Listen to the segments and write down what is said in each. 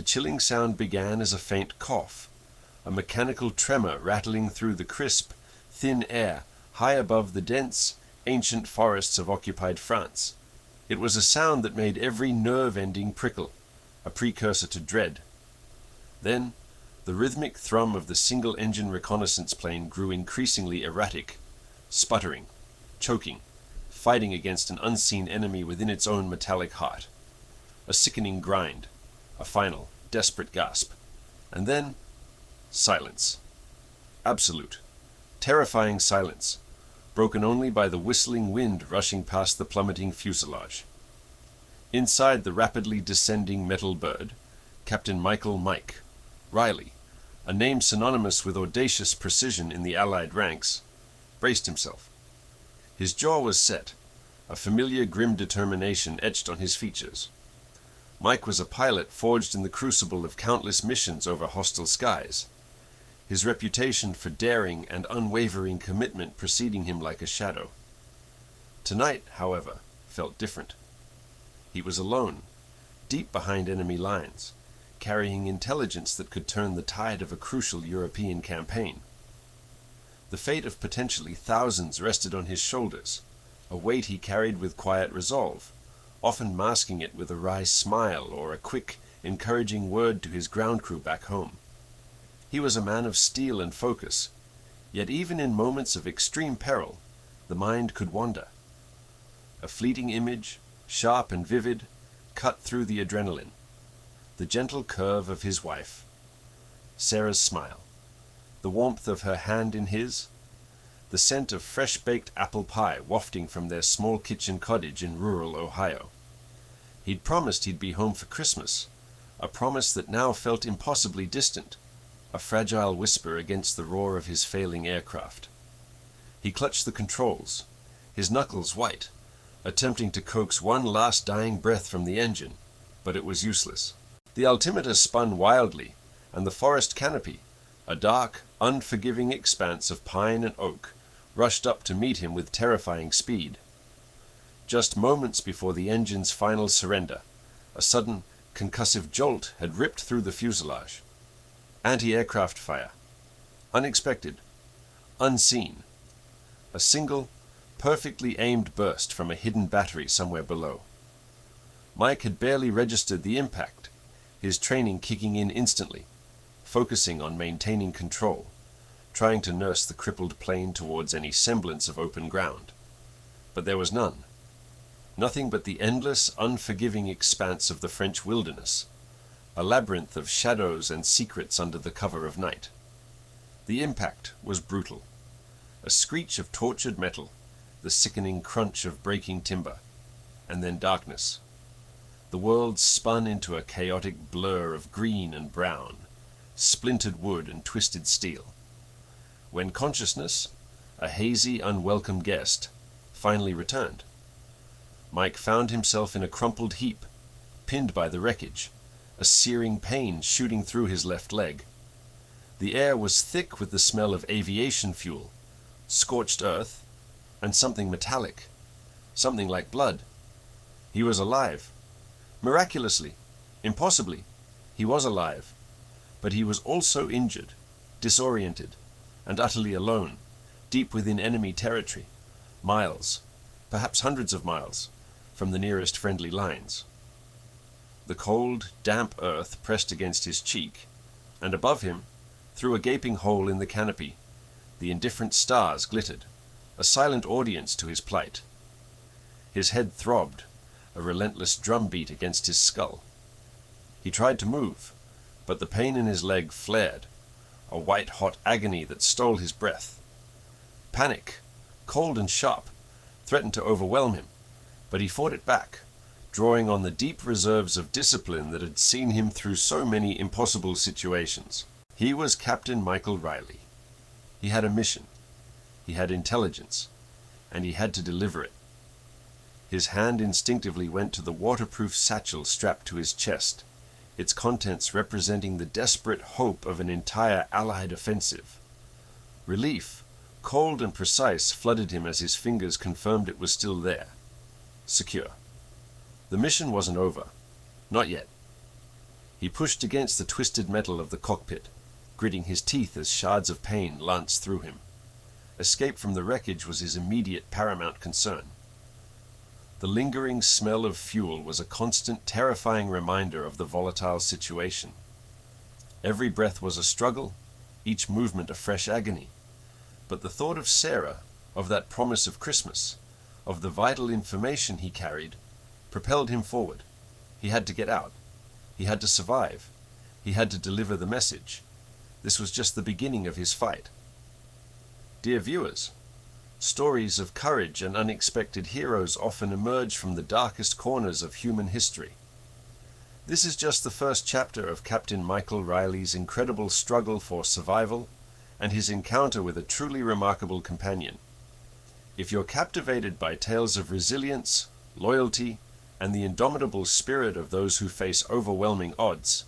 chilling sound began as a faint cough, a mechanical tremor rattling through the crisp, thin air high above the dense, ancient forests of occupied France. It was a sound that made every nerve ending prickle, a precursor to dread. Then, the rhythmic thrum of the single-engine reconnaissance plane grew increasingly erratic, sputtering, choking, fighting against an unseen enemy within its own metallic heart. A sickening grind, a final, desperate gasp, and then silence. Absolute, terrifying silence, broken only by the whistling wind rushing past the plummeting fuselage. Inside the rapidly descending metal bird, Captain Michael "Mike" Riley, a name synonymous with audacious precision in the Allied ranks, braced himself. His jaw was set, a familiar grim determination etched on his features. Mike was a pilot forged in the crucible of countless missions over hostile skies, his reputation for daring and unwavering commitment preceding him like a shadow. Tonight, however, felt different. He was alone, deep behind enemy lines, carrying intelligence that could turn the tide of a crucial European campaign. The fate of potentially thousands rested on his shoulders, a weight he carried with quiet resolve, often masking it with a wry smile or a quick, encouraging word to his ground crew back home. He was a man of steel and focus, yet even in moments of extreme peril, the mind could wander. A fleeting image, sharp and vivid, cut through the adrenaline. The gentle curve of his wife, Sarah's smile, the warmth of her hand in his, the scent of fresh-baked apple pie wafting from their small kitchen cottage in rural Ohio. He'd promised he'd be home for Christmas, a promise that now felt impossibly distant, a fragile whisper against the roar of his failing aircraft. He clutched the controls, his knuckles white, attempting to coax one last dying breath from the engine, but it was useless. The altimeter spun wildly, and the forest canopy, a dark, unforgiving expanse of pine and oak, rushed up to meet him with terrifying speed. Just moments before the engine's final surrender, a sudden, concussive jolt had ripped through the fuselage. Anti-aircraft fire. Unexpected. Unseen. A single, perfectly aimed burst from a hidden battery somewhere below. Mike had barely registered the impact, his training kicking in instantly, focusing on maintaining control, trying to nurse the crippled plane towards any semblance of open ground. But there was none. Nothing but the endless, unforgiving expanse of the French wilderness, a labyrinth of shadows and secrets under the cover of night. The impact was brutal. A screech of tortured metal, the sickening crunch of breaking timber, and then darkness. The world spun into a chaotic blur of green and brown, splintered wood and twisted steel. When consciousness, a hazy, unwelcome guest, finally returned, Mike found himself in a crumpled heap, pinned by the wreckage, a searing pain shooting through his left leg. The air was thick with the smell of aviation fuel, scorched earth, and something metallic, something like blood. He was alive. Miraculously, impossibly, he was alive, but he was also injured, disoriented, and utterly alone, deep within enemy territory, miles, perhaps hundreds of miles, from the nearest friendly lines. The cold, damp earth pressed against his cheek, and above him, through a gaping hole in the canopy, the indifferent stars glittered, a silent audience to his plight. His head throbbed, a relentless drumbeat against his skull. He tried to move, but the pain in his leg flared, a white-hot agony that stole his breath. Panic, cold and sharp, threatened to overwhelm him, but he fought it back, drawing on the deep reserves of discipline that had seen him through so many impossible situations. He was Captain Michael Riley. He had a mission. He had intelligence, and he had to deliver it. His hand instinctively went to the waterproof satchel strapped to his chest, its contents representing the desperate hope of an entire Allied offensive. Relief, cold and precise, flooded him as his fingers confirmed it was still there. Secure. The mission wasn't over. Not yet. He He pushed against the twisted metal of the cockpit, gritting his teeth as shards of pain lanced through him. Escape from the wreckage was his immediate paramount concern. The lingering smell of fuel was a constant, terrifying reminder of the volatile situation. Every breath was a struggle, each movement a fresh agony. But the thought of Sarah, of that promise of Christmas, of the vital information he carried, propelled him forward. He had to get out. He had to survive. He had to deliver the message. This was just the beginning of his fight. Dear viewers, stories of courage and unexpected heroes often emerge from the darkest corners of human history. This is just the first chapter of Captain Michael Riley's incredible struggle for survival and his encounter with a truly remarkable companion. If you're captivated by tales of resilience, loyalty, and the indomitable spirit of those who face overwhelming odds,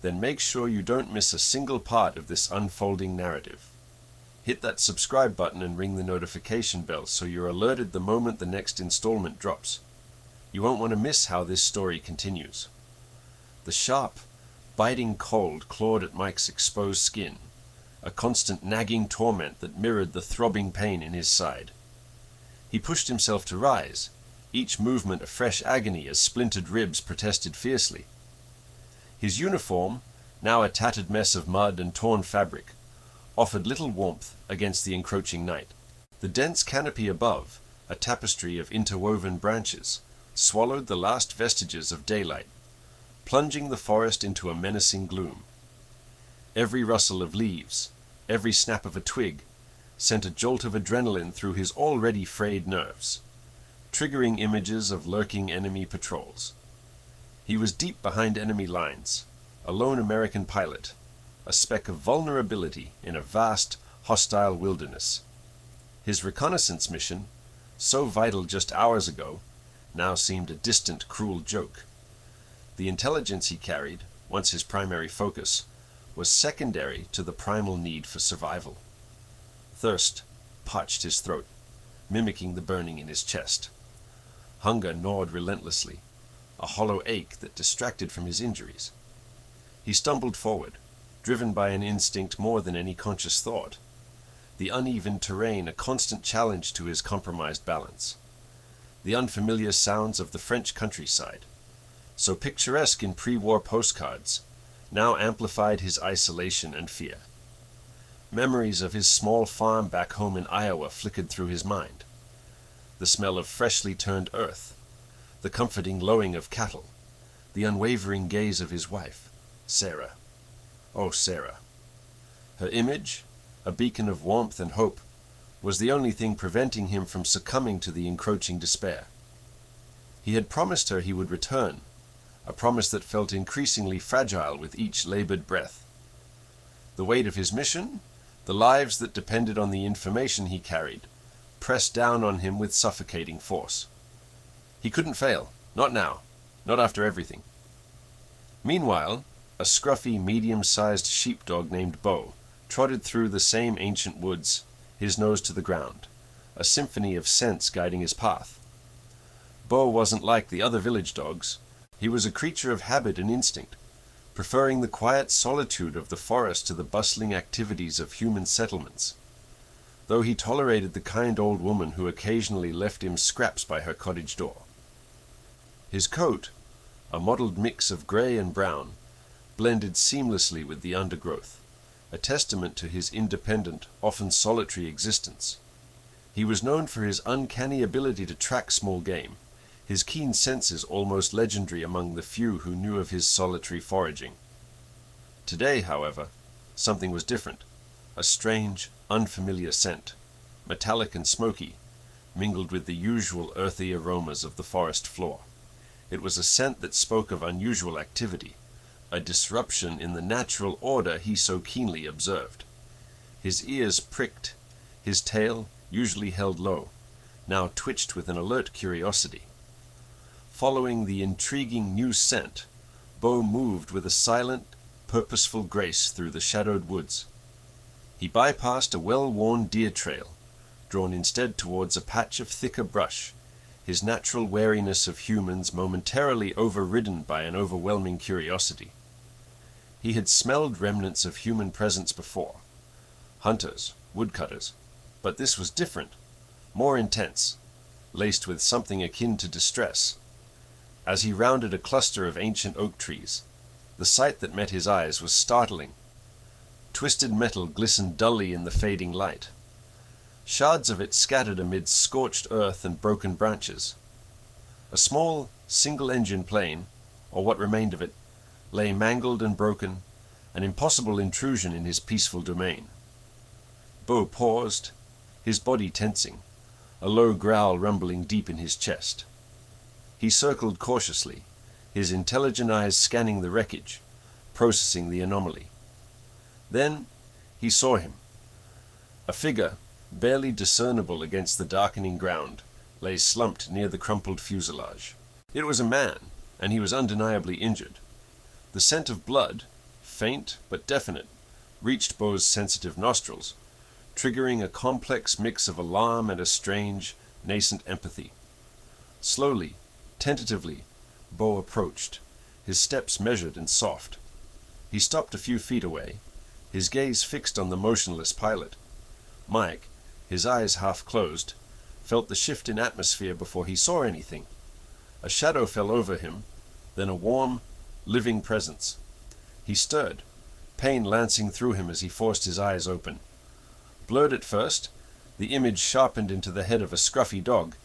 then make sure you don't miss a single part of this unfolding narrative. Hit that subscribe button and ring the notification bell so you're alerted the moment the next installment drops. You won't want to miss how this story continues. The sharp, biting cold clawed at Mike's exposed skin, a constant nagging torment that mirrored the throbbing pain in his side. He pushed himself to rise, each movement a fresh agony as splintered ribs protested fiercely. His uniform, now a tattered mess of mud and torn fabric, offered little warmth against the encroaching night. The dense canopy above, a tapestry of interwoven branches, swallowed the last vestiges of daylight, plunging the forest into a menacing gloom. Every rustle of leaves, every snap of a twig, sent a jolt of adrenaline through his already frayed nerves, triggering images of lurking enemy patrols. He was deep behind enemy lines, a lone American pilot, a speck of vulnerability in a vast, hostile wilderness. His reconnaissance mission, so vital just hours ago, now seemed a distant, cruel joke. The intelligence he carried, once his primary focus, was secondary to the primal need for survival. Thirst parched his throat, mimicking the burning in his chest. Hunger gnawed relentlessly, a hollow ache that distracted from his injuries. He stumbled forward, driven by an instinct more than any conscious thought, the uneven terrain a constant challenge to his compromised balance. The unfamiliar sounds of the French countryside, so picturesque in pre-war postcards, now amplified his isolation and fear. Memories of his small farm back home in Iowa flickered through his mind. The smell of freshly turned earth, the comforting lowing of cattle, the unwavering gaze of his wife, Sarah. Oh, Sarah. Her image, a beacon of warmth and hope, was the only thing preventing him from succumbing to the encroaching despair. He had promised her he would return, a promise that felt increasingly fragile with each labored breath. The weight of his mission, the lives that depended on the information he carried, pressed down on him with suffocating force. He couldn't fail, not now, not after everything. Meanwhile, a scruffy, medium-sized sheepdog named Bo trotted through the same ancient woods, his nose to the ground, a symphony of scents guiding his path. Bo wasn't like the other village dogs. He was a creature of habit and instinct, preferring the quiet solitude of the forest to the bustling activities of human settlements, though he tolerated the kind old woman who occasionally left him scraps by her cottage door. His coat, a mottled mix of gray and brown, blended seamlessly with the undergrowth, a testament to his independent, often solitary existence. He was known for his uncanny ability to track small game, his keen senses almost legendary among the few who knew of his solitary foraging. Today, however, something was different. A strange, unfamiliar scent, metallic and smoky, mingled with the usual earthy aromas of the forest floor. It was a scent that spoke of unusual activity, a disruption in the natural order he so keenly observed. His ears pricked, his tail, usually held low, now twitched with an alert curiosity. Following the intriguing new scent, Bo moved with a silent, purposeful grace through the shadowed woods. He bypassed a well-worn deer trail, drawn instead towards a patch of thicker brush, his natural wariness of humans momentarily overridden by an overwhelming curiosity. He had smelled remnants of human presence before. Hunters, woodcutters. But this was different, more intense, laced with something akin to distress. As he rounded a cluster of ancient oak trees, the sight that met his eyes was startling. Twisted metal glistened dully in the fading light. Shards of it scattered amidst scorched earth and broken branches. A small, single-engine plane, or what remained of it, lay mangled and broken, an impossible intrusion in his peaceful domain. Bo paused, his body tensing, a low growl rumbling deep in his chest. He circled cautiously, his intelligent eyes scanning the wreckage, processing the anomaly. Then he saw him. A figure, barely discernible against the darkening ground, lay slumped near the crumpled fuselage. It was a man, and he was undeniably injured. The scent of blood, faint but definite, reached Bo's sensitive nostrils, triggering a complex mix of alarm and a strange, nascent empathy. Slowly, tentatively, Bo approached, his steps measured and soft. He stopped a few feet away, his gaze fixed on the motionless pilot. Mike, his eyes half closed, felt the shift in atmosphere before he saw anything. A shadow fell over him, then a warm, living presence. He stirred, pain lancing through him as he forced his eyes open. Blurred at first, the image sharpened into the head of a scruffy dog,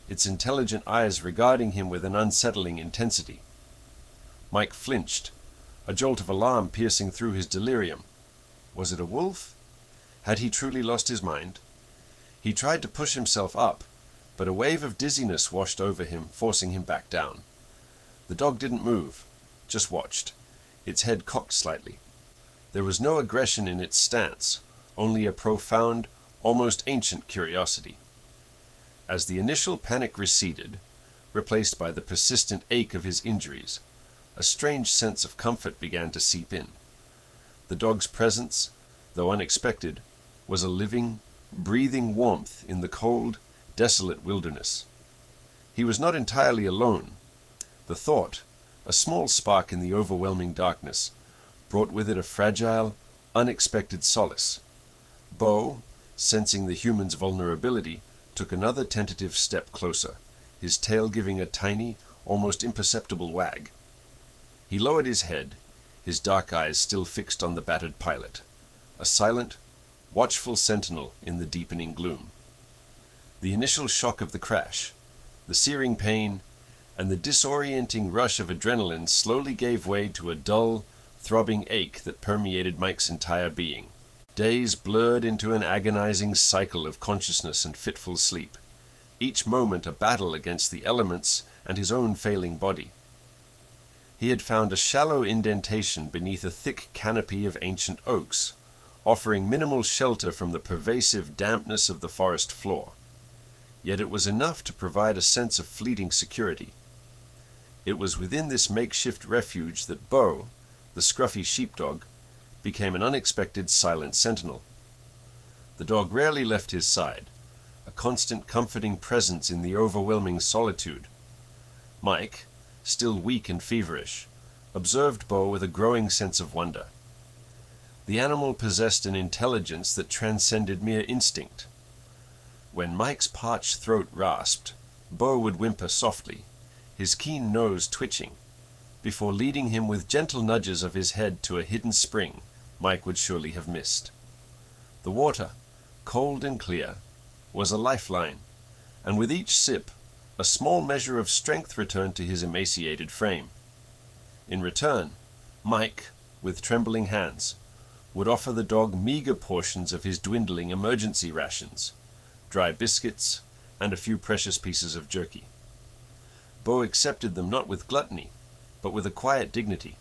its intelligent eyes regarding him with an unsettling intensity. Mike flinched, a jolt of alarm piercing through his delirium. Was it a wolf? Had he truly lost his mind? He tried to push himself up, but a wave of dizziness washed over him, forcing him back down. The dog didn't move, just watched, its head cocked slightly. There was no aggression in its stance, only a profound, almost ancient curiosity. As the initial panic receded, replaced by the persistent ache of his injuries, a strange sense of comfort began to seep in. The dog's presence, though unexpected, was a living, breathing warmth in the cold, desolate wilderness. He was not entirely alone. The thought, a small spark in the overwhelming darkness, brought with it a fragile, unexpected solace. Bo, sensing the human's vulnerability, took another tentative step closer, his tail giving a tiny, almost imperceptible wag. He lowered his head, his dark eyes still fixed on the battered pilot, a silent, watchful sentinel in the deepening gloom. The initial shock of the crash, the searing pain, and the disorienting rush of adrenaline slowly gave way to a dull, throbbing ache that permeated Mike's entire being. Days blurred into an agonizing cycle of consciousness and fitful sleep, each moment a battle against the elements and his own failing body. He had found a shallow indentation beneath a thick canopy of ancient oaks, offering minimal shelter from the pervasive dampness of the forest floor. Yet it was enough to provide a sense of fleeting security. It was within this makeshift refuge that Bo, the scruffy sheepdog, became an unexpected silent sentinel. The dog rarely left his side, a constant comforting presence in the overwhelming solitude. Mike, still weak and feverish, observed Bo with a growing sense of wonder. The animal possessed an intelligence that transcended mere instinct. When Mike's parched throat rasped, Bo would whimper softly, his keen nose twitching, before leading him with gentle nudges of his head to a hidden spring Mike would surely have missed. The water, cold and clear, was a lifeline, and with each sip, a small measure of strength returned to his emaciated frame. In return, Mike, with trembling hands, would offer the dog meager portions of his dwindling emergency rations, dry biscuits, and a few precious pieces of jerky. Bo accepted them not with gluttony, but with a quiet dignity,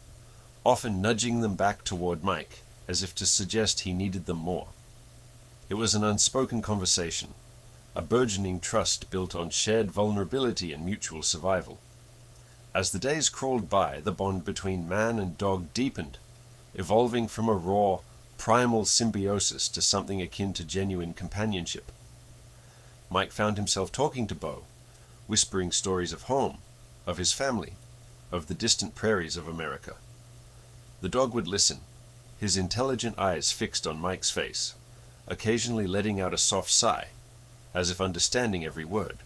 often nudging them back toward Mike, as if to suggest he needed them more. It was an unspoken conversation, a burgeoning trust built on shared vulnerability and mutual survival. As the days crawled by, the bond between man and dog deepened, evolving from a raw, primal symbiosis to something akin to genuine companionship. Mike found himself talking to Bo, whispering stories of home, of his family, of the distant prairies of America. The dog would listen, his intelligent eyes fixed on Mike's face, occasionally letting out a soft sigh, as if understanding every word.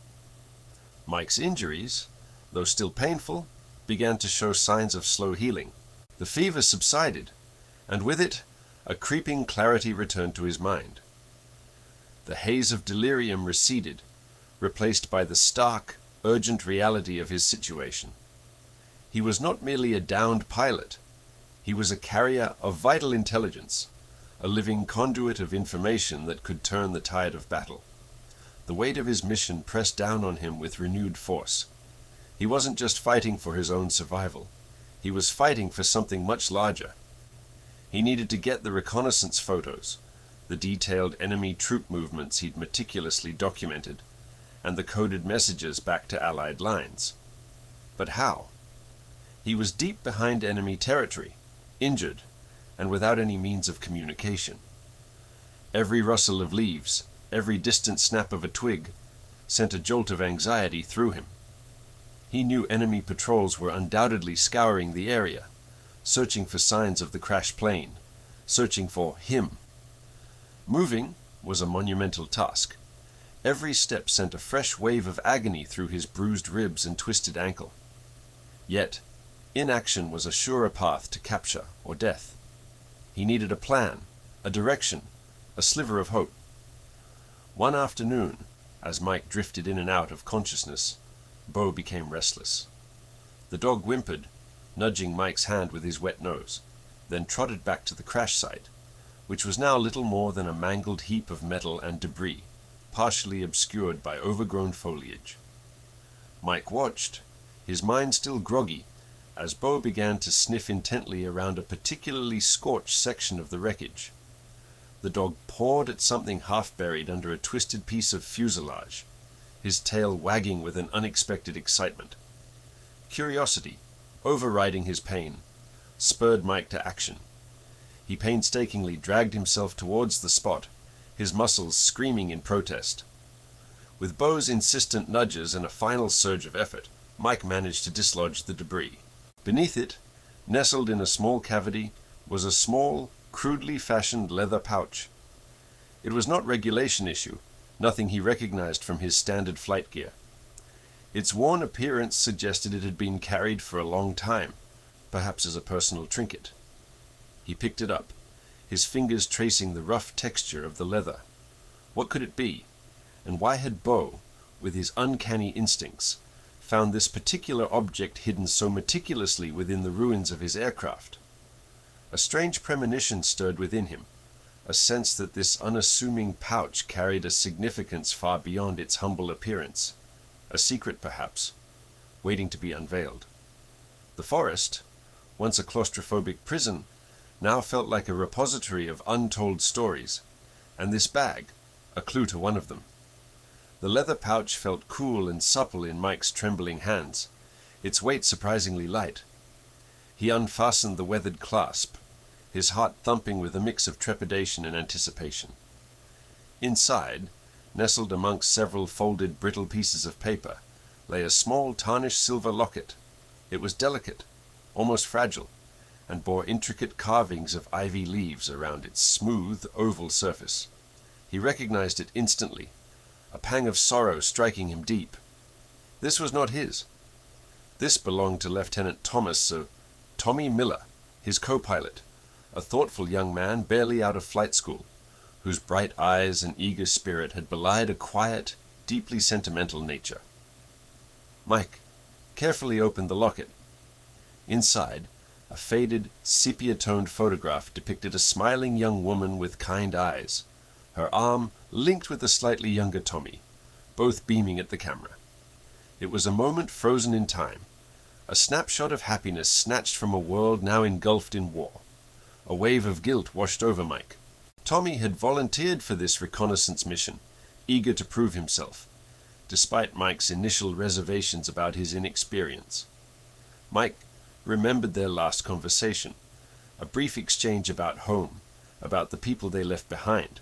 Mike's injuries, though still painful, began to show signs of slow healing. The fever subsided, and with it, a creeping clarity returned to his mind. The haze of delirium receded, replaced by the stark, urgent reality of his situation. He was not merely a downed pilot. He was a carrier of vital intelligence, a living conduit of information that could turn the tide of battle. The weight of his mission pressed down on him with renewed force. He wasn't just fighting for his own survival. He was fighting for something much larger. He needed to get the reconnaissance photos, the detailed enemy troop movements he'd meticulously documented, and the coded messages back to Allied lines. But how? He was deep behind enemy territory, injured, and without any means of communication. Every rustle of leaves, every distant snap of a twig, sent a jolt of anxiety through him. He knew enemy patrols were undoubtedly scouring the area, searching for signs of the crashed plane, searching for him. Moving was a monumental task. Every step sent a fresh wave of agony through his bruised ribs and twisted ankle. Yet, inaction was a surer path to capture or death. He needed a plan, a direction, a sliver of hope. One afternoon, as Mike drifted in and out of consciousness, Bo became restless. The dog whimpered, nudging Mike's hand with his wet nose, then trotted back to the crash site, which was now little more than a mangled heap of metal and debris, partially obscured by overgrown foliage. Mike watched, his mind still groggy, as Bo began to sniff intently around a particularly scorched section of the wreckage. The dog pawed at something half buried under a twisted piece of fuselage, his tail wagging with an unexpected excitement. Curiosity, overriding his pain, spurred Mike to action. He painstakingly dragged himself towards the spot, his muscles screaming in protest. With Bo's insistent nudges and a final surge of effort, Mike managed to dislodge the debris. Beneath it, nestled in a small cavity, was a small, crudely fashioned leather pouch. It was not regulation issue, nothing he recognized from his standard flight gear. Its worn appearance suggested it had been carried for a long time, perhaps as a personal trinket. He picked it up, his fingers tracing the rough texture of the leather. What could it be? And why had Bo, with his uncanny instincts, found this particular object hidden so meticulously within the ruins of his aircraft? A strange premonition stirred within him, a sense that this unassuming pouch carried a significance far beyond its humble appearance, a secret perhaps, waiting to be unveiled. The forest, once a claustrophobic prison, now felt like a repository of untold stories, and this bag, a clue to one of them. The leather pouch felt cool and supple in Mike's trembling hands, its weight surprisingly light. He unfastened the weathered clasp, his heart thumping with a mix of trepidation and anticipation. Inside, nestled amongst several folded brittle pieces of paper, lay a small tarnished silver locket. It was delicate, almost fragile, and bore intricate carvings of ivy leaves around its smooth, oval surface. He recognized it instantly, a pang of sorrow striking him deep. This was not his. This belonged to Lieutenant Tommy Miller, his co-pilot, a thoughtful young man barely out of flight school, whose bright eyes and eager spirit had belied a quiet, deeply sentimental nature. Mike carefully opened the locket. Inside, a faded, sepia-toned photograph depicted a smiling young woman with kind eyes, her arm linked with a slightly younger Tommy, both beaming at the camera. It was a moment frozen in time, a snapshot of happiness snatched from a world now engulfed in war. A wave of guilt washed over Mike. Tommy had volunteered for this reconnaissance mission, eager to prove himself, despite Mike's initial reservations about his inexperience. Mike remembered their last conversation, a brief exchange about home, about the people they left behind.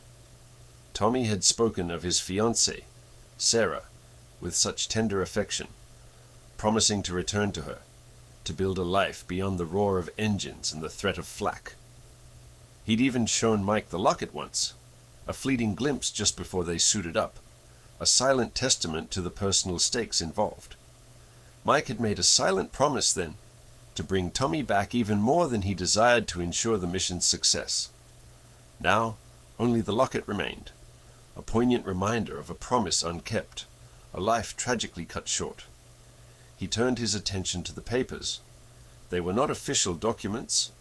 Tommy had spoken of his fiancée, Sarah, with such tender affection, promising to return to her. to build a life beyond the roar of engines and the threat of flak. He'd even shown Mike the locket once, a fleeting glimpse just before they suited up, a silent testament to the personal stakes involved. Mike had made a silent promise then to bring Tommy back even more than he desired to ensure the mission's success. Now, only the locket remained, a poignant reminder of a promise unkept, a life tragically cut short. He turned his attention to the papers. They were not official documents,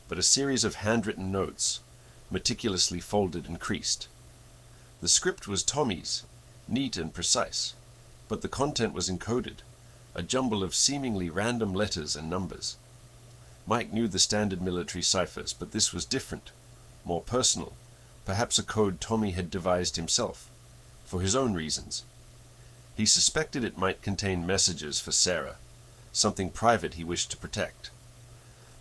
but a series of handwritten notes, meticulously folded and creased. The script was Tommy's, neat and precise, but the content was encoded, a jumble of seemingly random letters and numbers. Mike knew the standard military ciphers, but this was different, more personal, perhaps a code Tommy had devised himself, for his own reasons. He suspected it might contain messages for Sarah, something private he wished to protect.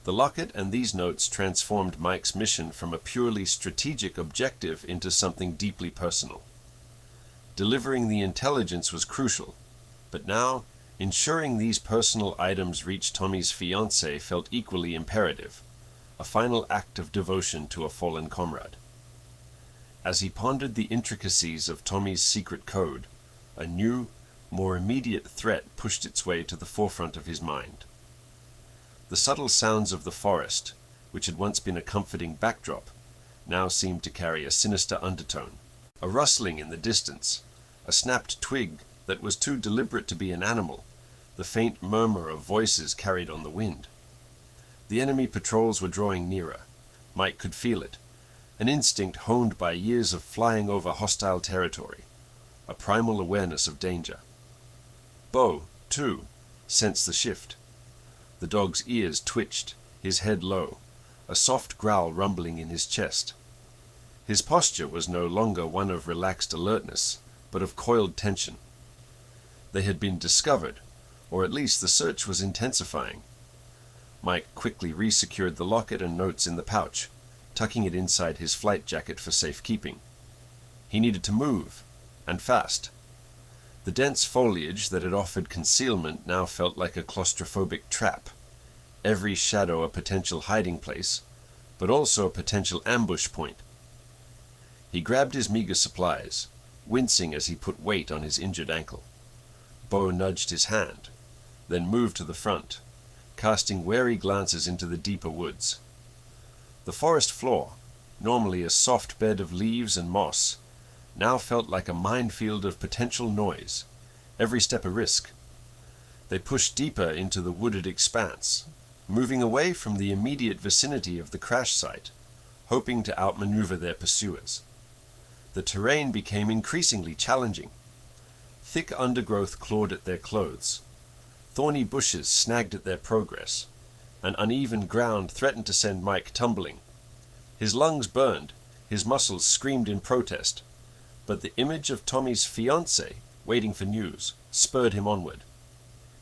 The locket and these notes transformed Mike's mission from a purely strategic objective into something deeply personal. Delivering the intelligence was crucial, but now, ensuring these personal items reached Tommy's fiancée felt equally imperative, a final act of devotion to a fallen comrade. As he pondered the intricacies of Tommy's secret code, a new, more immediate threat pushed its way to the forefront of his mind. The subtle sounds of the forest, which had once been a comforting backdrop, now seemed to carry a sinister undertone. A rustling in the distance, a snapped twig that was too deliberate to be an animal, the faint murmur of voices carried on the wind. The enemy patrols were drawing nearer. Mike could feel it, an instinct honed by years of flying over hostile territory, a primal awareness of danger. Bo, too, sensed the shift. The dog's ears twitched, his head low, a soft growl rumbling in his chest. His posture was no longer one of relaxed alertness, but of coiled tension. They had been discovered, or at least the search was intensifying. Mike quickly resecured the locket and notes in the pouch, tucking it inside his flight jacket for safekeeping. He needed to move, and fast. The dense foliage that had offered concealment now felt like a claustrophobic trap, every shadow a potential hiding place, but also a potential ambush point. He grabbed his meager supplies, wincing as he put weight on his injured ankle. Bo nudged his hand, then moved to the front, casting wary glances into the deeper woods. The forest floor, normally a soft bed of leaves and moss, now felt like a minefield of potential noise, every step a risk. They pushed deeper into the wooded expanse, moving away from the immediate vicinity of the crash site, hoping to outmaneuver their pursuers. The terrain became increasingly challenging. Thick undergrowth clawed at their clothes. Thorny bushes snagged at their progress. An uneven ground threatened to send Mike tumbling. His lungs burned, his muscles screamed in protest, but the image of Tommy's fiancée, waiting for news, spurred him onward.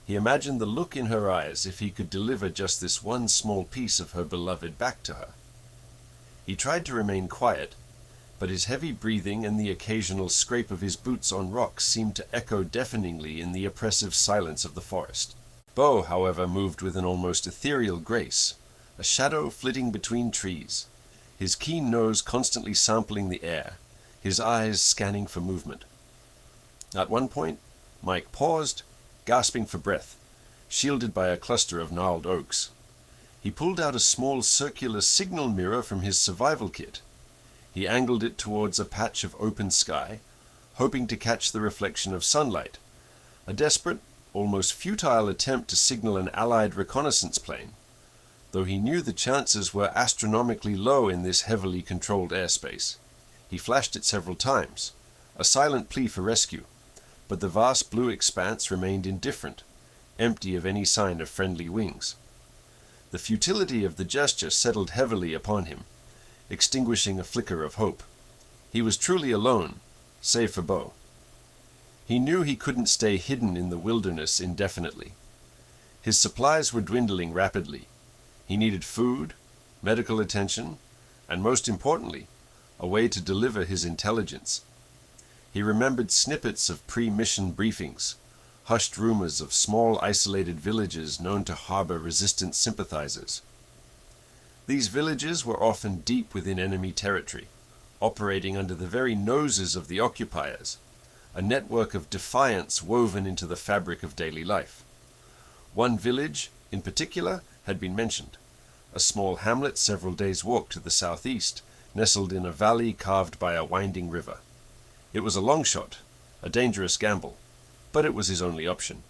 He imagined the look in her eyes if he could deliver just this one small piece of her beloved back to her. He tried to remain quiet, but his heavy breathing and the occasional scrape of his boots on rocks seemed to echo deafeningly in the oppressive silence of the forest. Bo, however, moved with an almost ethereal grace, a shadow flitting between trees, his keen nose constantly sampling the air, his eyes scanning for movement. At one point, Mike paused, gasping for breath, shielded by a cluster of gnarled oaks. He pulled out a small circular signal mirror from his survival kit. He angled it towards a patch of open sky, hoping to catch the reflection of sunlight, a desperate, almost futile attempt to signal an Allied reconnaissance plane, though he knew the chances were astronomically low in this heavily controlled airspace. He flashed it several times, a silent plea for rescue, but the vast blue expanse remained indifferent, empty of any sign of friendly wings. The futility of the gesture settled heavily upon him, extinguishing a flicker of hope. He was truly alone, save for Bo. He knew he couldn't stay hidden in the wilderness indefinitely. His supplies were dwindling rapidly. He needed food, medical attention, and most importantly, a way to deliver his intelligence. He remembered snippets of pre-mission briefings, hushed rumors of small isolated villages known to harbor resistance sympathizers. These villages were often deep within enemy territory, operating under the very noses of the occupiers, a network of defiance woven into the fabric of daily life. One village, in particular, had been mentioned, a small hamlet several days' walk to the southeast, nestled in a valley carved by a winding river. It was a long shot, a dangerous gamble, but it was his only option.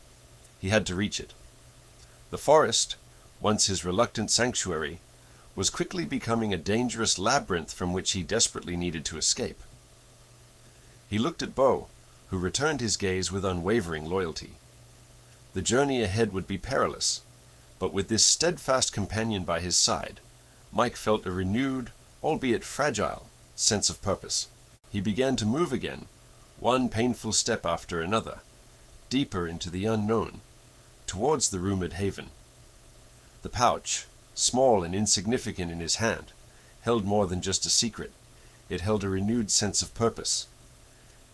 He had to reach it. The forest, once his reluctant sanctuary, was quickly becoming a dangerous labyrinth from which he desperately needed to escape. He looked at Bo, who returned his gaze with unwavering loyalty. The journey ahead would be perilous, but with this steadfast companion by his side, Mike felt a renewed, albeit fragile, sense of purpose. He began to move again, one painful step after another, deeper into the unknown, towards the rumored haven. The pouch, small and insignificant in his hand, held more than just a secret. It held a renewed sense of purpose.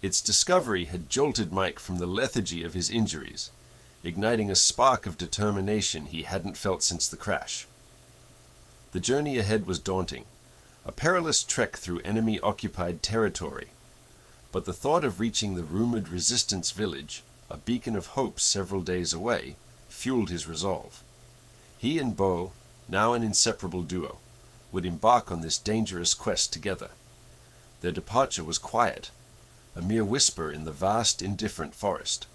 Its discovery had jolted Mike from the lethargy of his injuries, igniting a spark of determination he hadn't felt since the crash. The journey ahead was daunting, a perilous trek through enemy-occupied territory, but the thought of reaching the rumored resistance village, a beacon of hope several days away, fueled his resolve. He and Bo, now an inseparable duo, would embark on this dangerous quest together. Their departure was quiet, a mere whisper in the vast, indifferent forest.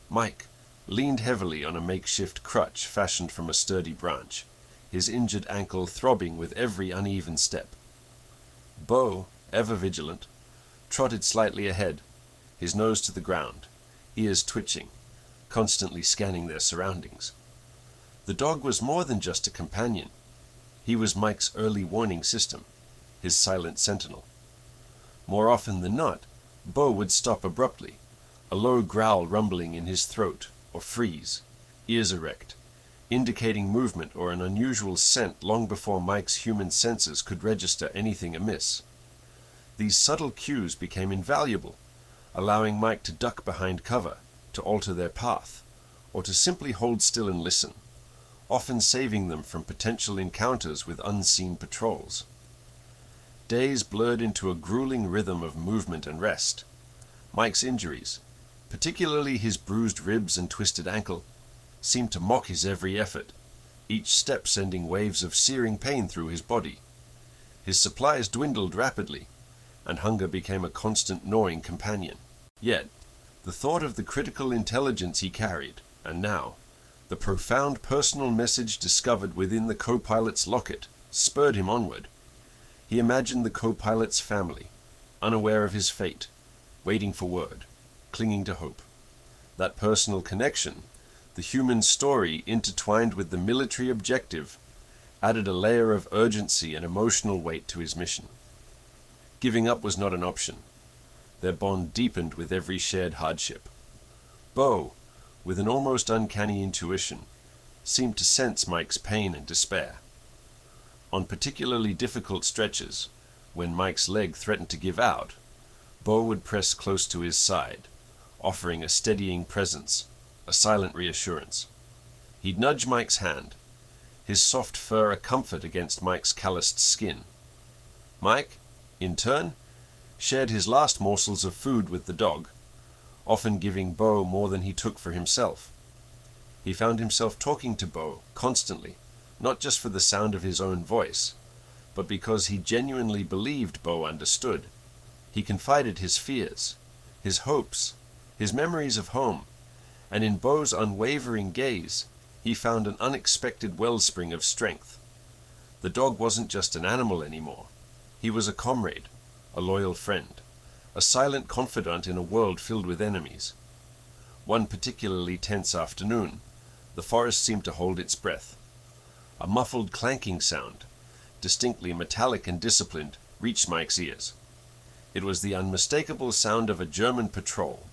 Mike leaned heavily on a makeshift crutch fashioned from a sturdy branch, his injured ankle throbbing with every uneven step. Bo, ever vigilant, trotted slightly ahead, his nose to the ground, ears twitching, constantly scanning their surroundings. The dog was more than just a companion. He was Mike's early warning system, his silent sentinel. More often than not, Bo would stop abruptly, a low growl rumbling in his throat, or freeze, ears erect, indicating movement or an unusual scent long before Mike's human senses could register anything amiss. These subtle cues became invaluable, allowing Mike to duck behind cover, to alter their path, or to simply hold still and listen, often saving them from potential encounters with unseen patrols. Days blurred into a grueling rhythm of movement and rest. Mike's injuries, particularly his bruised ribs and twisted ankle, seemed to mock his every effort, each step sending waves of searing pain through his body. His supplies dwindled rapidly, and hunger became a constant gnawing companion. Yet, the thought of the critical intelligence he carried, and now, the profound personal message discovered within the co-pilot's locket, spurred him onward. He imagined the co-pilot's family, unaware of his fate, waiting for word, clinging to hope. That personal connection, the human story intertwined with the military objective, added a layer of urgency and emotional weight to his mission. Giving up was not an option. Their bond deepened with every shared hardship. Bo, with an almost uncanny intuition, seemed to sense Mike's pain and despair. On particularly difficult stretches, when Mike's leg threatened to give out, Bo would press close to his side, offering a steadying presence, a silent reassurance. He'd nudge Mike's hand, his soft fur a comfort against Mike's calloused skin. Mike, in turn, shared his last morsels of food with the dog, often giving Bo more than he took for himself. He found himself talking to Bo constantly, not just for the sound of his own voice, but because he genuinely believed Bo understood. He confided his fears, his hopes, his memories of home, and in Bo's unwavering gaze, he found an unexpected wellspring of strength. The dog wasn't just an animal anymore. He was a comrade, a loyal friend, a silent confidant in a world filled with enemies. One particularly tense afternoon, the forest seemed to hold its breath. A muffled clanking sound, distinctly metallic and disciplined, reached Mike's ears. It was the unmistakable sound of a German patrol,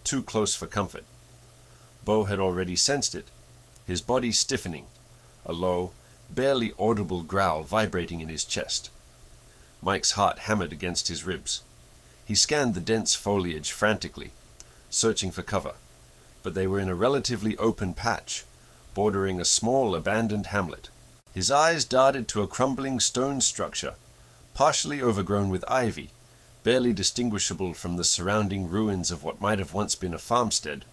too close for comfort. Bo had already sensed it, his body stiffening, a low, barely audible growl vibrating in his chest. Mike's heart hammered against his ribs. He scanned the dense foliage frantically, searching for cover, but they were in a relatively open patch, bordering a small abandoned hamlet. His eyes darted to a crumbling stone structure, partially overgrown with ivy, barely distinguishable from the surrounding ruins of what might have once been a farmstead.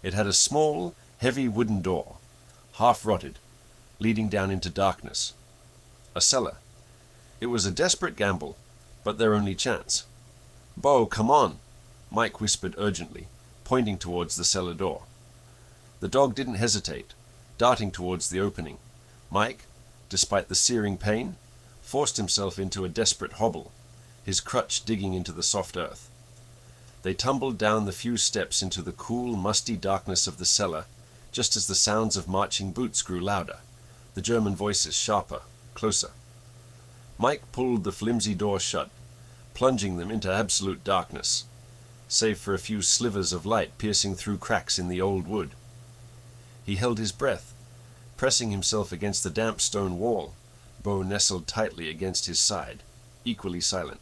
It had a small, heavy wooden door, half rotted, leading down into darkness. A cellar. It was a desperate gamble, but their only chance. "Bo, come on," Mike whispered urgently, pointing towards the cellar door. The dog didn't hesitate, darting towards the opening. Mike, despite the searing pain, forced himself into a desperate hobble, his crutch digging into the soft earth. They tumbled down the few steps into the cool, musty darkness of the cellar, just as the sounds of marching boots grew louder, the German voices sharper, closer. Mike pulled the flimsy door shut, plunging them into absolute darkness, save for a few slivers of light piercing through cracks in the old wood. He held his breath, pressing himself against the damp stone wall, Bo nestled tightly against his side, equally silent.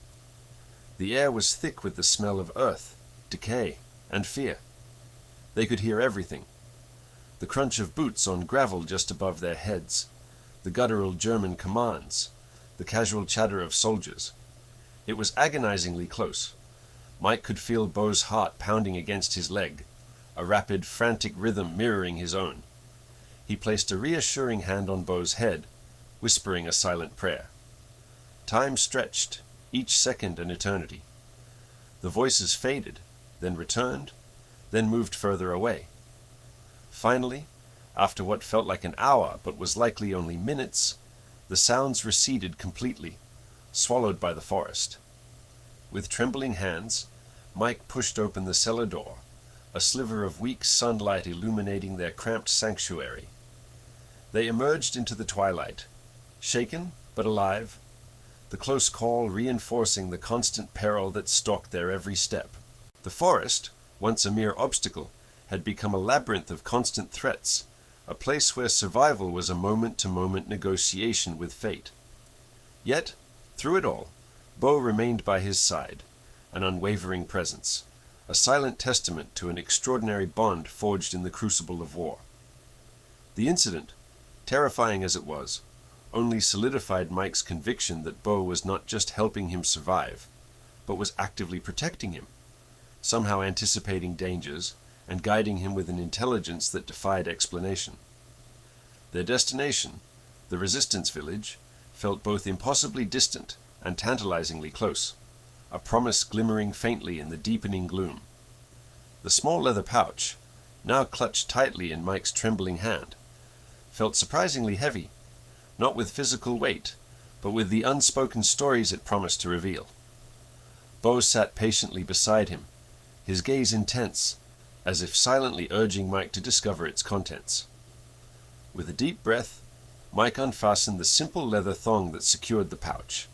The air was thick with the smell of earth, decay, and fear. They could hear everything. The crunch of boots on gravel just above their heads, the guttural German commands, the casual chatter of soldiers. It was agonizingly close. Mike could feel Bo's heart pounding against his leg, a rapid, frantic rhythm mirroring his own. He placed a reassuring hand on Bo's head, whispering a silent prayer. Time stretched, each second an eternity. The voices faded, then returned, then moved further away. Finally, after what felt like an hour but was likely only minutes, the sounds receded completely, swallowed by the forest. With trembling hands, Mike pushed open the cellar door, a sliver of weak sunlight illuminating their cramped sanctuary. They emerged into the twilight, shaken but alive, the close call reinforcing the constant peril that stalked their every step. The forest, once a mere obstacle, had become a labyrinth of constant threats, a place where survival was a moment-to-moment negotiation with fate. Yet, through it all, Bo remained by his side, an unwavering presence, a silent testament to an extraordinary bond forged in the crucible of war. The incident, terrifying as it was, only solidified Mike's conviction that Bo was not just helping him survive, but was actively protecting him, somehow anticipating dangers and guiding him with an intelligence that defied explanation. Their destination, the resistance village, felt both impossibly distant and tantalizingly close, a promise glimmering faintly in the deepening gloom. The small leather pouch, now clutched tightly in Mike's trembling hand, felt surprisingly heavy, not with physical weight, but with the unspoken stories it promised to reveal. Bo sat patiently beside him, his gaze intense, as if silently urging Mike to discover its contents. With a deep breath, Mike unfastened the simple leather thong that secured the pouch.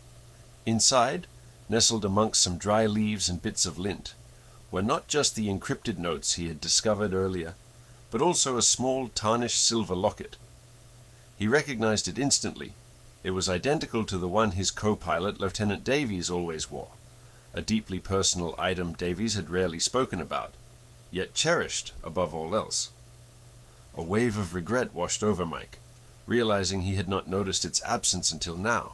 Inside, nestled amongst some dry leaves and bits of lint, were not just the encrypted notes he had discovered earlier, but also a small tarnished silver locket. He recognized it instantly. It was identical to the one his co-pilot, Lieutenant Davies, always wore, a deeply personal item Davies had rarely spoken about, yet cherished above all else. A wave of regret washed over Mike, realizing he had not noticed its absence until now.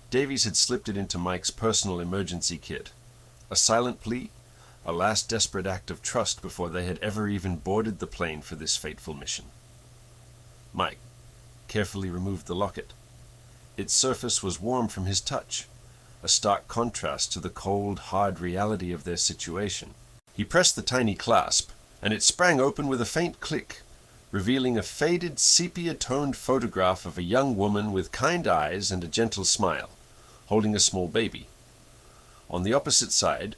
Davies had slipped it into Mike's personal emergency kit, a silent plea, a last desperate act of trust before they had ever even boarded the plane for this fateful mission. Mike carefully removed the locket. Its surface was warm from his touch, a stark contrast to the cold, hard reality of their situation. He pressed the tiny clasp, and it sprang open with a faint click, revealing a faded, sepia-toned photograph of a young woman with kind eyes and a gentle smile, holding a small baby. On the opposite side,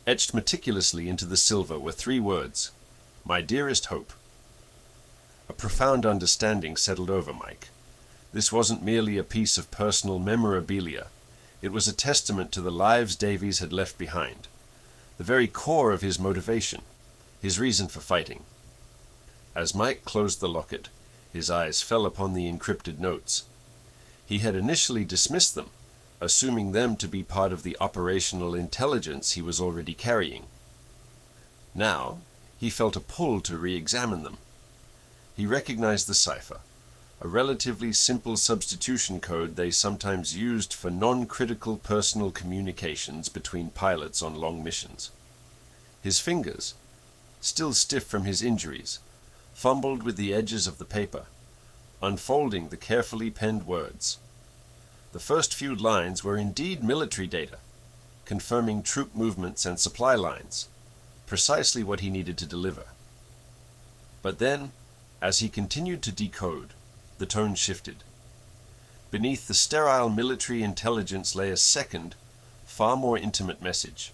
etched meticulously into the silver, were 3 words: "My dearest Hope." A profound understanding settled over Mike. This wasn't merely a piece of personal memorabilia. It was a testament to the lives Davies had left behind, the very core of his motivation, his reason for fighting. As Mike closed the locket, his eyes fell upon the encrypted notes. He had initially dismissed them, assuming them to be part of the operational intelligence he was already carrying. Now, He felt a pull to re-examine them. He recognized the cipher, a relatively simple substitution code they sometimes used for non-critical personal communications between pilots on long missions. His fingers, still stiff from his injuries, fumbled with the edges of the paper, unfolding the carefully penned words. The first few lines were indeed military data, confirming troop movements and supply lines, precisely what he needed to deliver. But then, as he continued to decode, the tone shifted. Beneath the sterile military intelligence lay a second, far more intimate message.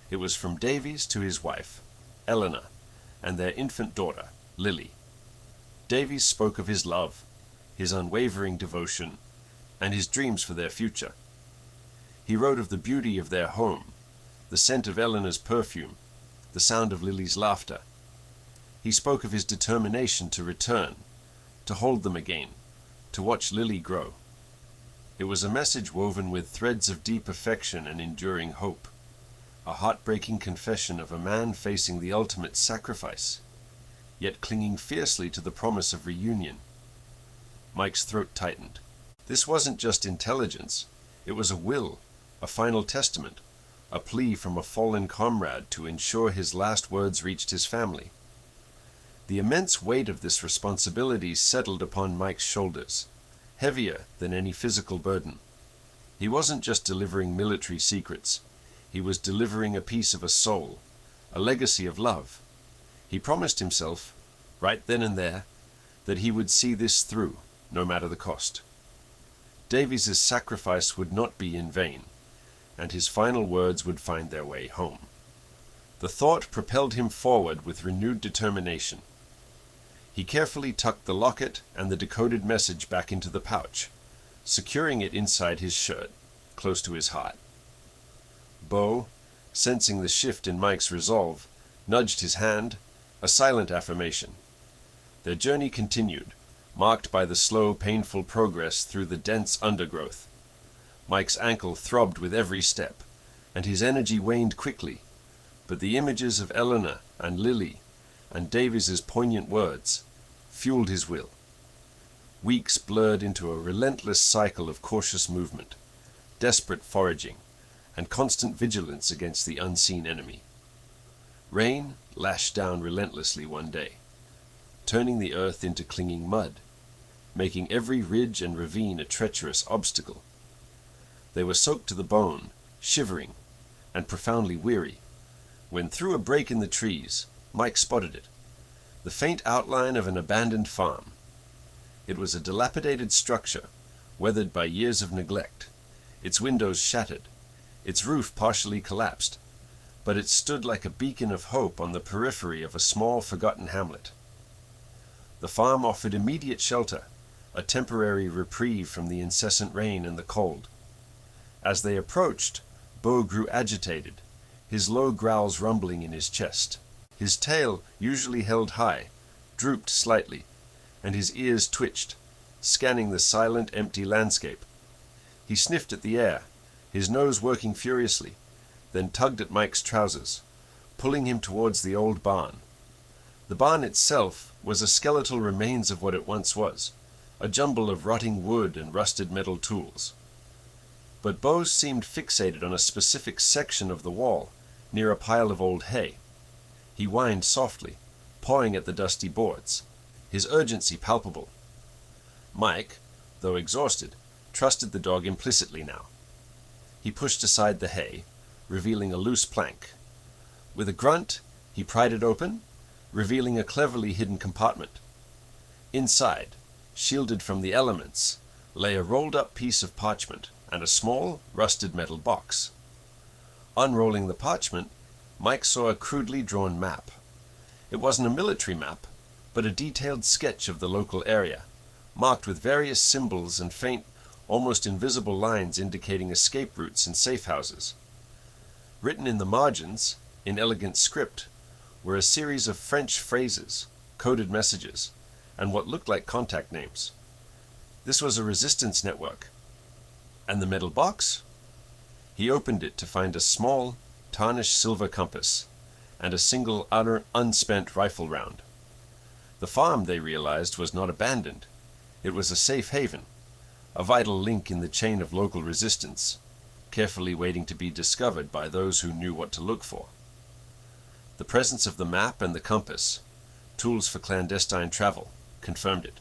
It was from Davies to his wife, Eleanor, and their infant daughter, Lily. Davies spoke of his love, his unwavering devotion, and his dreams for their future. He wrote of the beauty of their home, the scent of Eleanor's perfume, the sound of Lily's laughter. He spoke of his determination to return, to hold them again, to watch Lily grow. It was a message woven with threads of deep affection and enduring hope, a heartbreaking confession of a man facing the ultimate sacrifice, yet clinging fiercely to the promise of reunion. Mike's throat tightened. This wasn't just intelligence, it was a will, a final testament, a plea from a fallen comrade to ensure his last words reached his family. The immense weight of this responsibility settled upon Mike's shoulders, heavier than any physical burden. He wasn't just delivering military secrets, he was delivering a piece of a soul, a legacy of love. He promised himself, right then and there, that he would see this through, no matter the cost. Davies's sacrifice would not be in vain, and his final words would find their way home. The thought propelled him forward with renewed determination. He carefully tucked the locket and the decoded message back into the pouch, securing it inside his shirt, close to his heart. Bo, sensing the shift in Mike's resolve, nudged his hand, a silent affirmation. Their journey continued, marked by the slow, painful progress through the dense undergrowth. Mike's ankle throbbed with every step, and his energy waned quickly, but the images of Eleanor and Lily, and Davies's poignant words, fueled his will. Weeks blurred into a relentless cycle of cautious movement, desperate foraging, and constant vigilance against the unseen enemy. Rain lashed down relentlessly one day, turning the earth into clinging mud, making every ridge and ravine a treacherous obstacle. They were soaked to the bone, shivering, and profoundly weary, when through a break in the trees, Mike spotted it, the faint outline of an abandoned farm. It was a dilapidated structure, weathered by years of neglect, its windows shattered, its roof partially collapsed, but it stood like a beacon of hope on the periphery of a small, forgotten hamlet. The farm offered immediate shelter, a temporary reprieve from the incessant rain and the cold. As they approached, Bo grew agitated, his low growls rumbling in his chest. His tail, usually held high, drooped slightly, and his ears twitched, scanning the silent, empty landscape. He sniffed at the air, his nose working furiously, then tugged at Mike's trousers, pulling him towards the old barn. The barn itself was a skeletal remains of what it once was, a jumble of rotting wood and rusted metal tools. But Bo seemed fixated on a specific section of the wall, near a pile of old hay. He whined softly, pawing at the dusty boards, his urgency palpable. Mike, though exhausted, trusted the dog implicitly now. He pushed aside the hay, revealing a loose plank. With a grunt, he pried it open, revealing a cleverly hidden compartment. Inside, shielded from the elements, lay a rolled-up piece of parchment and a small, rusted metal box. Unrolling the parchment, Mike saw a crudely drawn map. It wasn't a military map, but a detailed sketch of the local area, marked with various symbols and faint, almost invisible lines indicating escape routes and safe houses. Written in the margins, in elegant script, were a series of French phrases, coded messages, and what looked like contact names. This was a resistance network. And the metal box? He opened it to find a small, tarnished silver compass, and a single unspent rifle round. The farm, they realized, was not abandoned. It was a safe haven, a vital link in the chain of local resistance, carefully waiting to be discovered by those who knew what to look for. The presence of the map and the compass, tools for clandestine travel, confirmed it.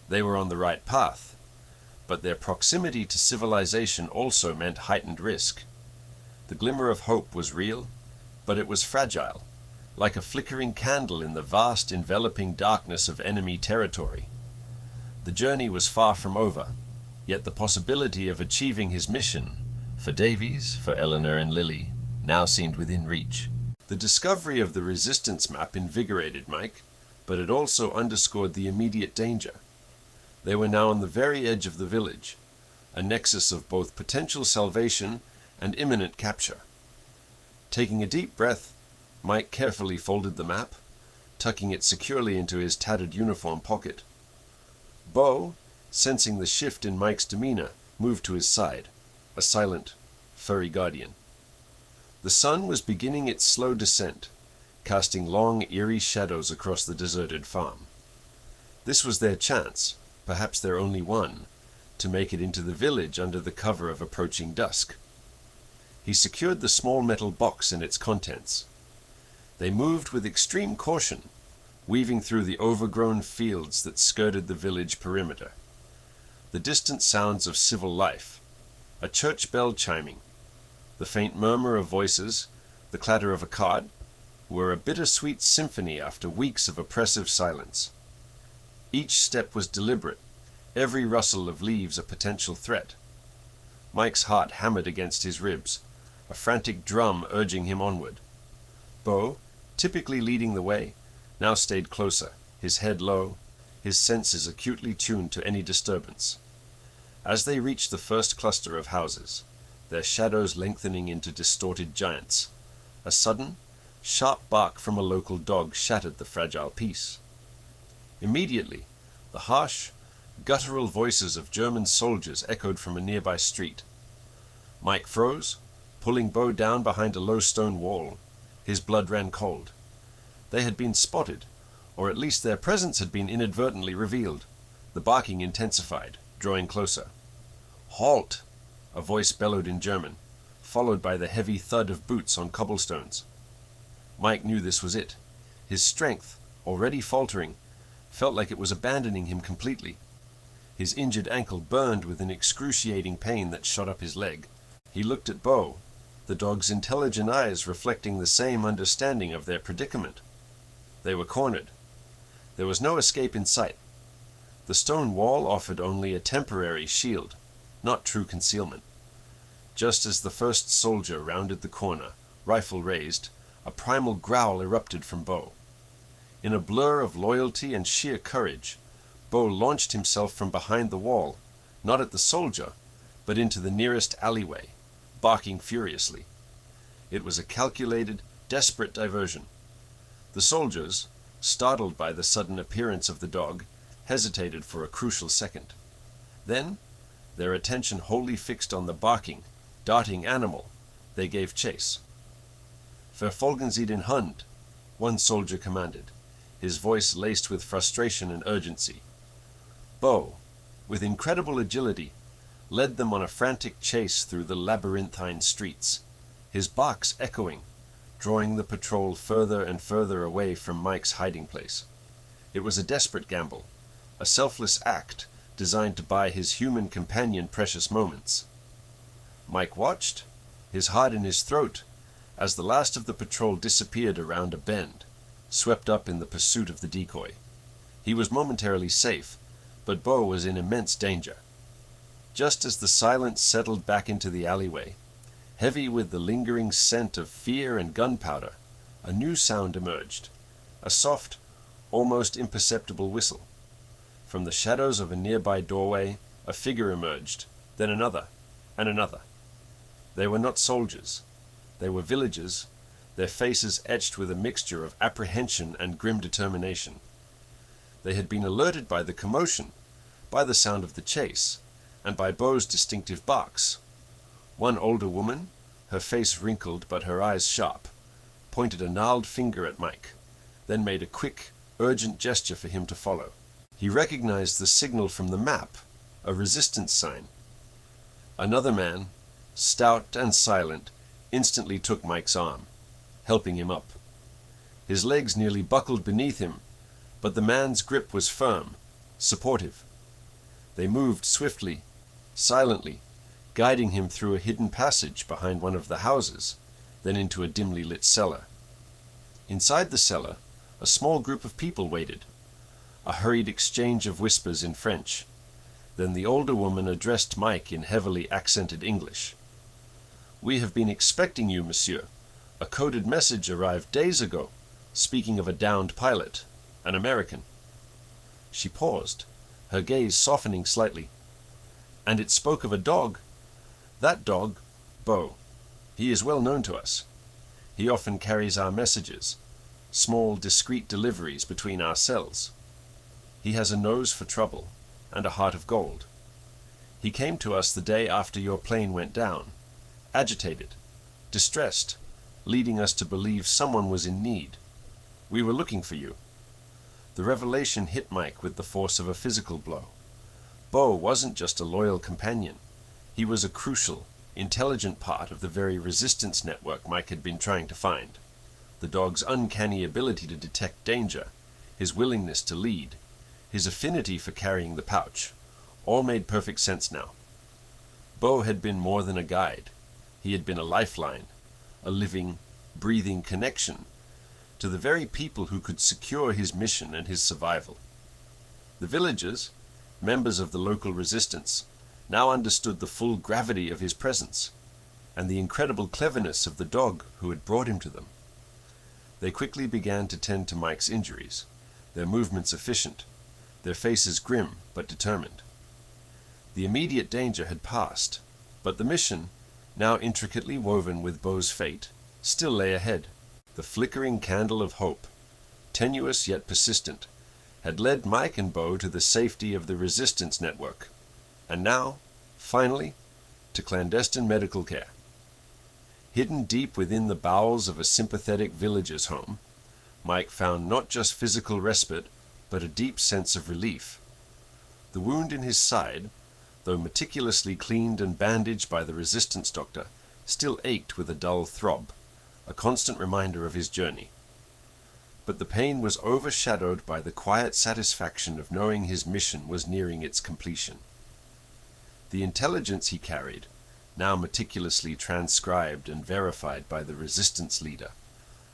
They were on the right path, but their proximity to civilization also meant heightened risk. The glimmer of hope was real, but it was fragile, like a flickering candle in the vast enveloping darkness of enemy territory. The journey was far from over, yet the possibility of achieving his mission, for Davies, for Eleanor and Lily, now seemed within reach. The discovery of the resistance map invigorated Mike, but it also underscored the immediate danger. They were now on the very edge of the village, a nexus of both potential salvation and imminent capture. Taking a deep breath, Mike carefully folded the map, tucking it securely into his tattered uniform pocket. Bo, sensing the shift in Mike's demeanor, moved to his side, a silent, furry guardian. The sun was beginning its slow descent, casting long, eerie shadows across the deserted farm. This was their chance, perhaps their only one, to make it into the village under the cover of approaching dusk. He secured the small metal box and its contents. They moved with extreme caution, weaving through the overgrown fields that skirted the village perimeter. The distant sounds of civil life, a church bell chiming, the faint murmur of voices, the clatter of a cart, were a bittersweet symphony after weeks of oppressive silence. Each step was deliberate, every rustle of leaves a potential threat. Mike's heart hammered against his ribs, a frantic drum urging him onward. Bo, typically leading the way, now stayed closer, his head low, his senses acutely tuned to any disturbance. As they reached the first cluster of houses, their shadows lengthening into distorted giants, a sudden, sharp bark from a local dog shattered the fragile peace. Immediately, the harsh, guttural voices of German soldiers echoed from a nearby street. Mike froze, pulling Bo down behind a low stone wall. His blood ran cold. They had been spotted, or at least their presence had been inadvertently revealed. The barking intensified, drawing closer. "Halt!" a voice bellowed in German, followed by the heavy thud of boots on cobblestones. Mike knew this was it. His strength, already faltering, felt like it was abandoning him completely. His injured ankle burned with an excruciating pain that shot up his leg. He looked at Bo, the dog's intelligent eyes reflecting the same understanding of their predicament. They were cornered. There was no escape in sight. The stone wall offered only a temporary shield, not true concealment. Just as the first soldier rounded the corner, rifle raised, a primal growl erupted from Bo. In a blur of loyalty and sheer courage, Bo launched himself from behind the wall, not at the soldier, but into the nearest alleyway, barking furiously. It was a calculated, desperate diversion. The soldiers, startled by the sudden appearance of the dog, hesitated for a crucial second. Then, their attention wholly fixed on the barking, darting animal, they gave chase. "Verfolgen Sie den Hund," one soldier commanded, his voice laced with frustration and urgency. Bo, with incredible agility, led them on a frantic chase through the labyrinthine streets, his barks echoing, drawing the patrol further and further away from Mike's hiding place. It was a desperate gamble, a selfless act designed to buy his human companion precious moments. Mike watched, his heart in his throat, as the last of the patrol disappeared around a bend, swept up in the pursuit of the decoy. He was momentarily safe, but Bo was in immense danger. Just as the silence settled back into the alleyway, heavy with the lingering scent of fear and gunpowder, a new sound emerged, a soft, almost imperceptible whistle. From the shadows of a nearby doorway, a figure emerged, then another, and another. They were not soldiers. They were villagers, their faces etched with a mixture of apprehension and grim determination. They had been alerted by the commotion, by the sound of the chase, and by Bo's distinctive barks. One older woman, her face wrinkled but her eyes sharp. pointed a gnarled finger at Mike, then made a quick, urgent gesture for him to follow. He recognized the signal from the map, a resistance sign. Another man, stout and silent, instantly took Mike's arm, helping him up. His legs nearly buckled beneath him, but the man's grip was firm, supportive. They moved swiftly, silently, guiding him through a hidden passage behind one of the houses, then into a dimly lit cellar. Inside the cellar, a small group of people waited, a hurried exchange of whispers in French. Then the older woman addressed Mike in heavily accented English. "We have been expecting you, monsieur. A coded message arrived days ago, speaking of a downed pilot, an American." She paused, her gaze softening slightly. "And it spoke of a dog. That dog, Bo. He is well known to us. He often carries our messages, small, discreet deliveries between our cells. He has a nose for trouble and a heart of gold. He came to us the day after your plane went down, agitated, distressed, leading us to believe someone was in need. We were looking for you." The revelation hit Mike with the force of a physical blow. Bo wasn't just a loyal companion. He was a crucial, intelligent part of the very resistance network Mike had been trying to find. The dog's uncanny ability to detect danger, his willingness to lead, his affinity for carrying the pouch, all made perfect sense now. Bo had been more than a guide. He had been a lifeline, a living, breathing connection to the very people who could secure his mission and his survival. The villagers, members of the local resistance, now understood the full gravity of his presence and the incredible cleverness of the dog who had brought him to them. They quickly began to tend to Mike's injuries, their movements efficient, their faces grim but determined. The immediate danger had passed, but the mission, now intricately woven with Bo's fate, still lay ahead. The flickering candle of hope, tenuous yet persistent, had led Mike and Bo to the safety of the resistance network, and now, finally, to clandestine medical care. Hidden deep within the bowels of a sympathetic villager's home, Mike found not just physical respite, but a deep sense of relief. The wound in his side, though meticulously cleaned and bandaged by the resistance doctor, still ached with a dull throb, a constant reminder of his journey. But the pain was overshadowed by the quiet satisfaction of knowing his mission was nearing its completion. The intelligence he carried, now meticulously transcribed and verified by the resistance leader,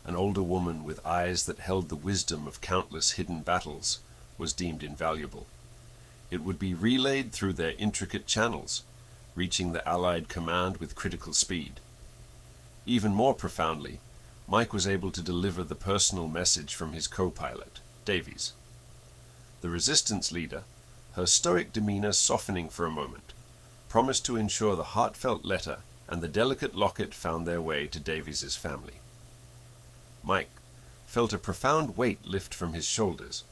an older woman with eyes that held the wisdom of countless hidden battles, was deemed invaluable. It would be relayed through their intricate channels, reaching the Allied command with critical speed. Even more profoundly, Mike was able to deliver the personal message from his co-pilot, Davies. The resistance leader, her stoic demeanor softening for a moment, promised to ensure the heartfelt letter and the delicate locket found their way to Davies's family. Mike felt a profound weight lift from his shoulders,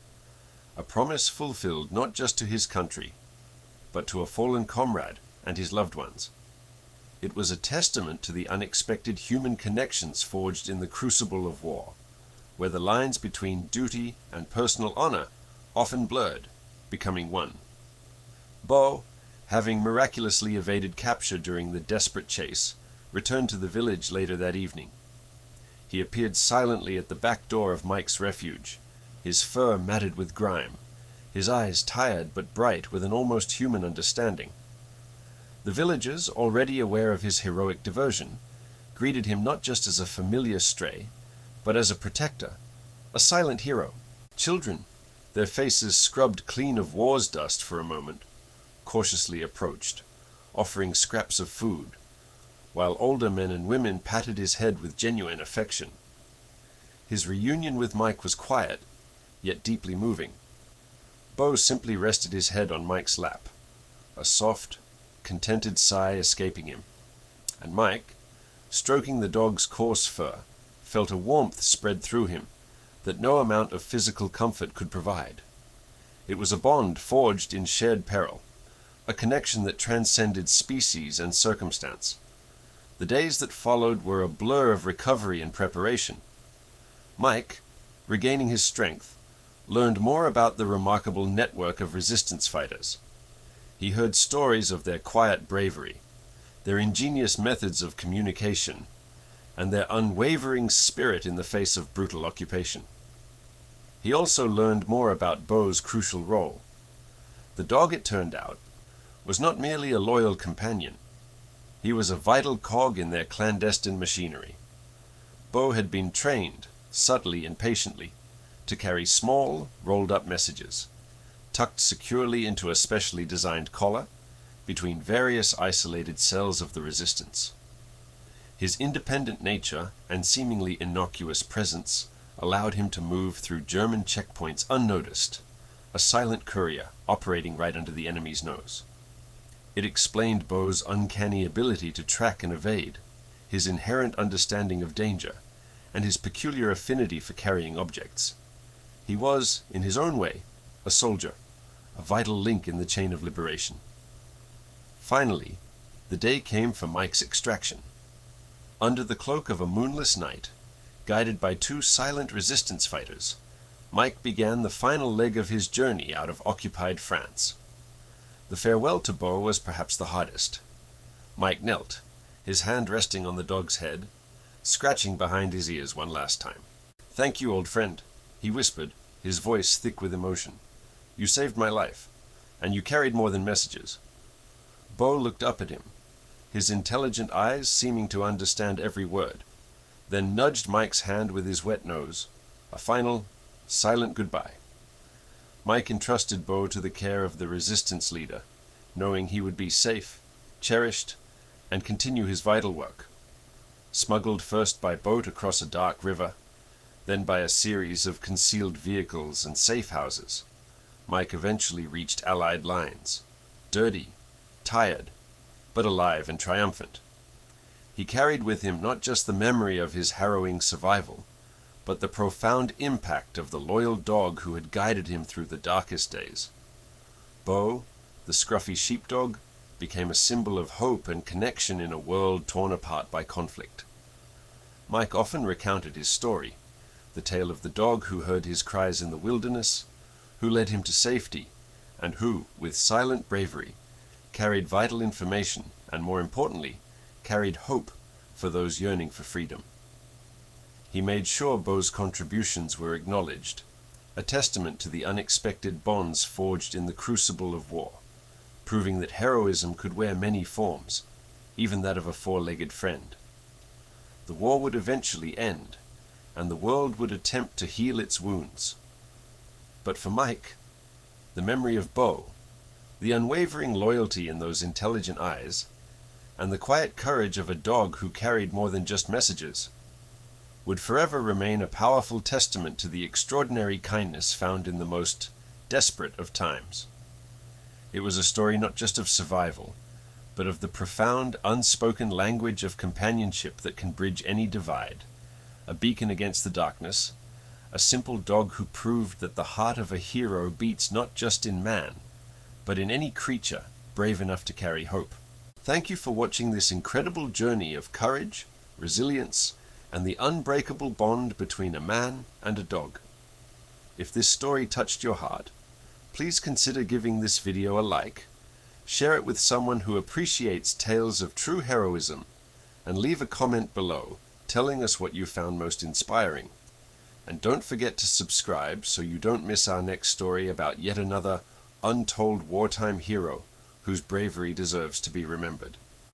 a promise fulfilled not just to his country, but to a fallen comrade and his loved ones. It was a testament to the unexpected human connections forged in the crucible of war, where the lines between duty and personal honor often blurred, becoming one. Bo, having miraculously evaded capture during the desperate chase, returned to the village later that evening. He appeared silently at the back door of Mike's refuge, his fur matted with grime, his eyes tired but bright with an almost human understanding. The villagers, already aware of his heroic devotion, greeted him not just as a familiar stray, but as a protector, a silent hero. Children, their faces scrubbed clean of war's dust for a moment, cautiously approached, offering scraps of food, while older men and women patted his head with genuine affection. His reunion with Mike was quiet, yet deeply moving. Bo simply rested his head on Mike's lap, a soft, contented sigh escaping him, and Mike, stroking the dog's coarse fur, felt a warmth spread through him that no amount of physical comfort could provide. It was a bond forged in shared peril, a connection that transcended species and circumstance. The days that followed were a blur of recovery and preparation, Mike, regaining his strength, learned more about the remarkable network of resistance fighters. He heard stories of their quiet bravery, their ingenious methods of communication, and their unwavering spirit in the face of brutal occupation. He also learned more about Bo's crucial role. The dog, it turned out, was not merely a loyal companion. He was a vital cog in their clandestine machinery. Bo had been trained, subtly and patiently, to carry small, rolled-up messages, tucked securely into a specially designed collar, between various isolated cells of the resistance. His independent nature and seemingly innocuous presence allowed him to move through German checkpoints unnoticed, a silent courier operating right under the enemy's nose. It explained Bo's uncanny ability to track and evade, his inherent understanding of danger, and his peculiar affinity for carrying objects. He was, in his own way, a soldier, a vital link in the chain of liberation. Finally, the day came for Mike's extraction. Under the cloak of a moonless night, guided by two silent resistance fighters, Mike began the final leg of his journey out of occupied France. The farewell to Bo was perhaps the hardest. Mike knelt, his hand resting on the dog's head, scratching behind his ears one last time. "Thank you, old friend," he whispered, his voice thick with emotion. "You saved my life, and you carried more than messages." Bo looked up at him, his intelligent eyes seeming to understand every word, then nudged Mike's hand with his wet nose, a final, silent goodbye. Mike entrusted Bo to the care of the resistance leader, knowing he would be safe, cherished, and continue his vital work. Smuggled first by boat across a dark river, then by a series of concealed vehicles and safe houses, Mike eventually reached Allied lines, dirty, tired, but alive and triumphant. He carried with him not just the memory of his harrowing survival, but the profound impact of the loyal dog who had guided him through the darkest days. Bo, the scruffy sheepdog, became a symbol of hope and connection in a world torn apart by conflict. Mike often recounted his story, the tale of the dog who heard his cries in the wilderness, who led him to safety, and who, with silent bravery, carried vital information and, more importantly, carried hope for those yearning for freedom. He made sure Bo's contributions were acknowledged, a testament to the unexpected bonds forged in the crucible of war, proving that heroism could wear many forms, even that of a four-legged friend. The war would eventually end, and the world would attempt to heal its wounds. But for Mike, the memory of Bo, the unwavering loyalty in those intelligent eyes, and the quiet courage of a dog who carried more than just messages, would forever remain a powerful testament to the extraordinary kindness found in the most desperate of times. It was a story not just of survival, but of the profound, unspoken language of companionship that can bridge any divide, a beacon against the darkness, a simple dog who proved that the heart of a hero beats not just in man, but in any creature brave enough to carry hope. Thank you for watching this incredible journey of courage, resilience, and the unbreakable bond between a man and a dog. If this story touched your heart, please consider giving this video a like, share it with someone who appreciates tales of true heroism, and leave a comment below telling us what you found most inspiring. And don't forget to subscribe so you don't miss our next story about yet another untold wartime hero whose bravery deserves to be remembered.